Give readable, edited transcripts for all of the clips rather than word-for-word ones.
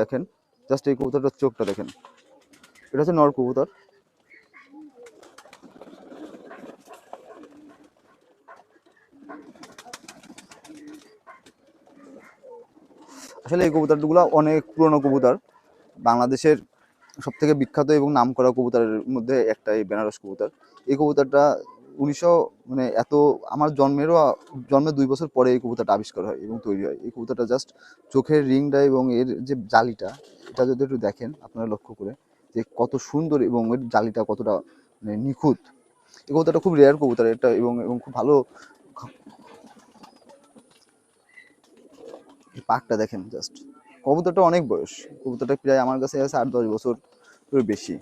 দেখেন জাস্ট এই কবুতরটার চোখটা দেখেন, এটা হচ্ছে নর কবুতর। আসলে এই কবুতরগুলো অনেক পুরনো কবুতর, বাংলাদেশের সব থেকে বিখ্যাত এবং নাম করা কবুতরের মধ্যে একটা এই বেনারস কবুতর। এই কবুতরটা 1900 মানে আমার জন্মের 2 বছর পরে এই কবুতরটা আবিষ্কার হয় এবং তৈরি হয়। এই কবুতরটা জাস্ট চোখের রিংটা এবং এর যে জালিটা, এটা যদি একটু দেখেন আপনারা লক্ষ্য করে যে কত সুন্দর এবং এর জালিটা কতটা মানে নিখুঁত। এই কবুতরটা খুব রেয়ার কবুতর এটা, এবং এবং খুব ভালো। পাকটা দেখেন জাস্ট, কবুতরটা অনেক বয়স, কবুতরটা প্রায় আমার কাছে আছে 8-10 বছর বেশি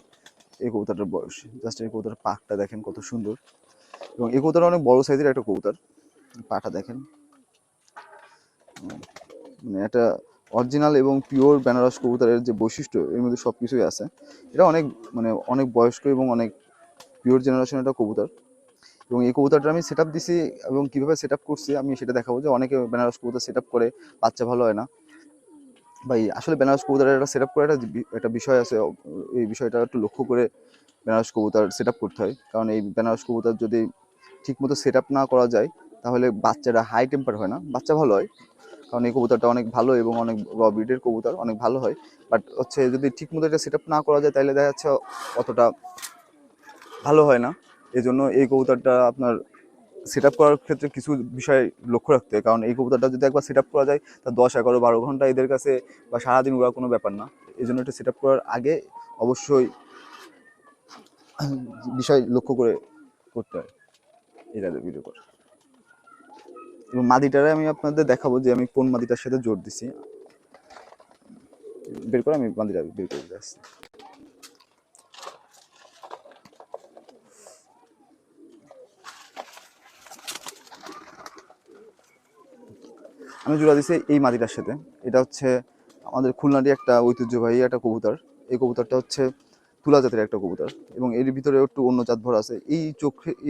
এই কবুতরটার বয়স। জাস্ট এই কবুতরের পাকটা দেখেন কত সুন্দর, এবং এই কবুতরটা অনেক বড় সাইজের একটা কবুতর। পাটা দেখেন, মানে একটা অরিজিনাল এবং পিওর বেনারস কবুতরের যে বৈশিষ্ট্য এর মধ্যে সব কিছুই আছে। এটা অনেক বয়স্ক এবং অনেক পিওর জেনারেশন একটা কবুতর। এবং এই কবুতরটা আমি সেট আপ দিছি, এবং কীভাবে সেট আপ করছি আমি সেটা দেখাবো। যে অনেকে বেনারস কবুতর সেট আপ করে বাচ্চা ভালো হয় না, ভাই আসলে বেনারস কবুতরের একটা সেট আপ করে একটা বিষয় আছে। এই বিষয়টা একটু লক্ষ্য করে বেনারস কবুতর সেট আপ করতে হয়, কারণ এই বেনারস কবুতর যদি ঠিকমতো সেট আপ না করা যায় তাহলে বাচ্চারা হাই টেম্পার হয় না, বাচ্চা ভালো হয়। কারণ এই কবুতরটা অনেক ভালো এবং অনেক র ব্রিডের কবুতর, অনেক ভালো হয়। বাট হচ্ছে যদি ঠিকমতো এটা সেট আপ না করা যায় তাহলে দেখা যাচ্ছে অতটা ভালো হয় না। এই জন্য এই কবুতরটা আপনার সেট আপ করার ক্ষেত্রে কিছু বিষয় লক্ষ্য রাখতে হয়। কারণ এই কবুতরটা যদি একবার সেট আপ করা যায় তা 10, 11, 12 ঘন্টা এদের কাছে বা সারাদিন ওরা কোনো ব্যাপার না। এই জন্য এটা সেট আপ করার আগে অবশ্যই বিষয় লক্ষ্য করে করতে হয় এটা ভিডিও করে। এবং মাদিটারে আমি আপনাদের দেখাবো যে আমি কোন মাদিটার সাথে জোর দিছি। বের করে আমি মাদিটা বের করে দিয়ে আসছি। আমি জোড়া দিছি এই মাদিটার সাথে। এটা হচ্ছে আমাদের খুলনারই একটা ঐতিহ্যবাহী একটা কবুতর। এই কবুতরটা হচ্ছে তুলা জাতের একটা কবুতর, এবং এর ভিতরে একটু অন্য জাত ভরা আছে।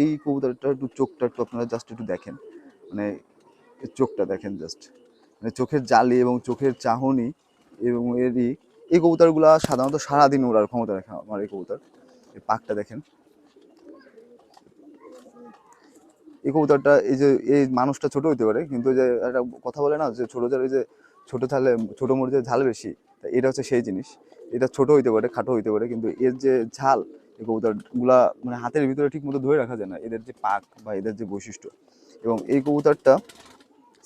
এই কবুতরটা একটু চোখটা একটু আপনারা জাস্ট একটু দেখেন, মানে চোখটা দেখেন জাস্ট, মানে চোখের জালি এবং চোখের চাহনি এবং এই কবুতরগুলা সাধারণত সারাদিন ওড়ার ক্ষমতা রাখে আমার এই কবুতর। এই পাকটা দেখেন। এই কবুতরটা এই মানুষটা ছোট হইতে পারে, কিন্তু যে একটা কথা বলে না যে ছোট জালে যে ছোট ঝালে ছোট মরিচের ঝাল বেশি, এটা হচ্ছে সেই জিনিস। এটা ছোট হইতে পারে, খাটো হইতে পারে, কিন্তু এর যে ঝাল, এই কবুতরগুলা মানে হাতের ভিতরে ঠিক মতো ধরে রাখা যায় না, এদের যে পাক বা এদের যে বৈশিষ্ট্য। এবং এই কবুতরটা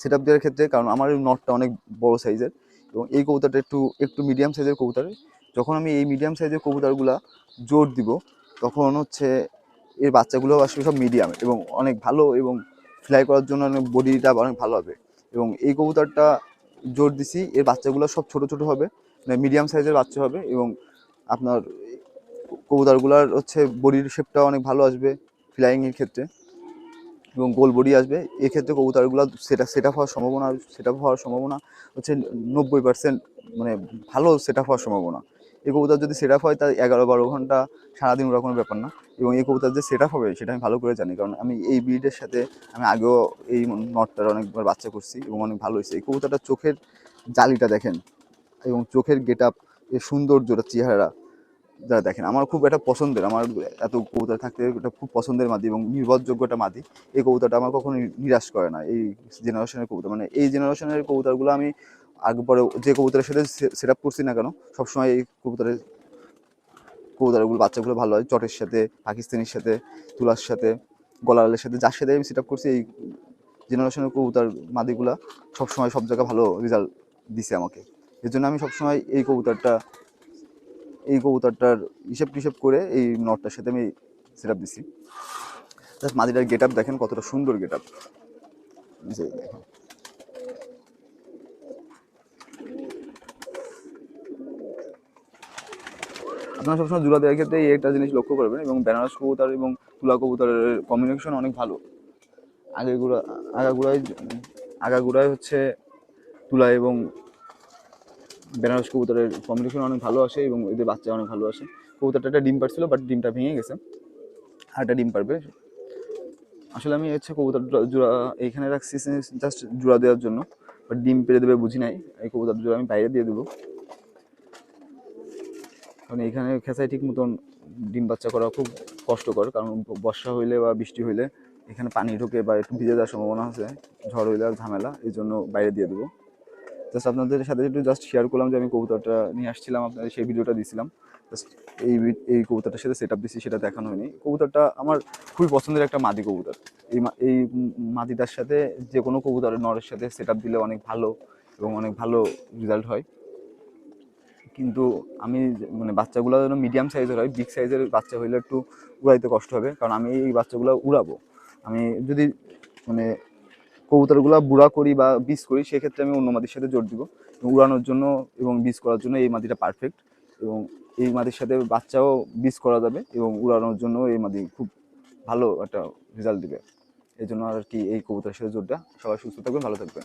সেট আপ দেওয়ার ক্ষেত্রে, কারণ আমার এই নটটা অনেক বড় সাইজের এবং এই কবুতরটা একটু একটু মিডিয়াম সাইজের কবুতর। যখন আমি এই মিডিয়াম সাইজের কবুতরগুলা জোর দিব তখন হচ্ছে এর বাচ্চাগুলো আসলে সব মিডিয়াম এবং অনেক ভালো, এবং ফ্লাই করার জন্য অনেক বডিটা অনেক ভালো হবে। এবং এই কবুতরটা জোর দিছি, এর বাচ্চাগুলো সব ছোট ছোট হবে, মানে মিডিয়াম সাইজের বাচ্চা হবে। এবং আপনার কবুতরগুলার হচ্ছে বডির শেপটা অনেক ভালো আসবে ফ্লাইংয়ের ক্ষেত্রে, এবং গোল বডি আসবে। এক্ষেত্রে কবুতরগুলো সেট আপ হওয়ার সম্ভাবনা হচ্ছে 90%, মানে ভালো সেট আপ হওয়ার সম্ভাবনা। এই কবুতর যদি সেট আপ হয় তার 11-12 ঘন্টা সারাদিন ওরা কোনো ব্যাপার না। এবং এই কবুতর যে সেট আপ হবে সেটা আমি ভালো করে জানি, কারণ আমি এই ব্রিডের সাথে আমি আগেও এই নটটার অনেকবার বাচ্চা করছি এবং অনেক ভালো হয়েছে। এই কবুতরটার চোখের জালিটা দেখেন এবং চোখের গেট আপ, এর সৌন্দর্যটা, চেহারা যারা দেখেন, আমার খুব একটা পছন্দের। আমার এত কবুতর থাকতে এটা খুব পছন্দের মাদি এবং নির্ভরযোগ্য একটা মাদি। এই কবুতরটা আমার কখনো নিরাশ করে না। এই জেনারেশনের কবুতর, মানে এই জেনারেশনের কবুতরগুলো আমি আগে পরে যে কবুতরের সাথে সেট আপ করছি না কেন, সবসময় এই কবুতরগুলো বাচ্চাগুলো ভালো হয়। চটের সাথে, পাকিস্তানির সাথে, তুলার সাথে, গলালের সাথে, যার সাথে আমি সেট আপ করছি এই জেনারেশনের কবুতর মাদিগুলা সবসময় সব জায়গায় ভালো রেজাল্ট দিছে আমাকে। এর জন্য আমি সবসময় এই কবুতরটার হিসেব করে এই নটটার সাথে আমি সেট আপ দিছি। জাস্ট মাদিটার গেট আপ দেখেন কতটা সুন্দর গেট আপ। আপনারা সবসময় জোড়া দেওয়ার ক্ষেত্রে এই একটা জিনিস লক্ষ্য করবেন, এবং বেনারস কবুতর এবং তুলা কবুতরের কমিউনিকেশন অনেক ভালো। আগাগোড়ায় হচ্ছে তুলা এবং বেনারস কবুতরের কমিউনিকেশন অনেক ভালো আসে এবং এদের বাচ্চা অনেক ভালো আসে। কবুতরটা একটা ডিম পারছিল, বাট ডিমটা ভেঙে গেছে, আর একটা ডিম পারবে। আসলে আমি হচ্ছে কবুতর জোড়া এইখানে রাখছি জাস্ট জোড়া দেওয়ার জন্য, বাট ডিম পেড়ে দেবে বুঝি নাই। এই কবুতর জোড়া আমি বাইরে দিয়ে দেবো। কারণ এখানে খেসায় ঠিক মতন ডিম বাচ্চা করা খুব কষ্টকর, কারণ বর্ষা হইলে বা বৃষ্টি হইলে এখানে পানি ঢোকে বা একটু ভিজে যাওয়ার সম্ভাবনা আছে, ঝড় হইলে আর ঝামেলা, এই জন্য বাইরে দিয়ে দেবো। জাস্ট আপনাদের সাথে একটু জাস্ট শেয়ার করলাম যে আমি কবুতরটা নিয়ে আসছিলাম, আপনাদের সেই ভিডিওটা দিয়েছিলাম। জাস্ট এই কবুতরটার সাথে সেট আপ দিচ্ছি, সেটা দেখানো হয়নি। কবুতরটা আমার খুবই পছন্দের একটা মাদি কবুতর। এই মাদিটার সাথে যে কোনো কবুতরের নরের সাথে সেট আপ দিলে অনেক ভালো এবং অনেক ভালো রেজাল্ট হয়। কিন্তু আমি মানে বাচ্চাগুলো যেন মিডিয়াম সাইজের হয়, বিগ সাইজের বাচ্চা হইলে একটু উড়াইতে কষ্ট হবে, কারণ আমি এই বাচ্চাগুলো উড়াবো। আমি যদি মানে কবুতরগুলো বুড়া করি বা বীজ করি, সেক্ষেত্রে আমি অন্য মাদির সাথে জোর দিব। উড়ানোর জন্য এবং বীজ করার জন্য এই মাদিটা পারফেক্ট, এবং এই মাদির সাথে বাচ্চাও বীজ করা যাবে এবং উড়ানোর জন্য এই মাদি খুব ভালো একটা রেজাল্ট দিবে। এই জন্য আর কি এই কবুতরের সাথে জোরটা। সবাই সুস্থ থাকবেন, ভালো থাকবেন।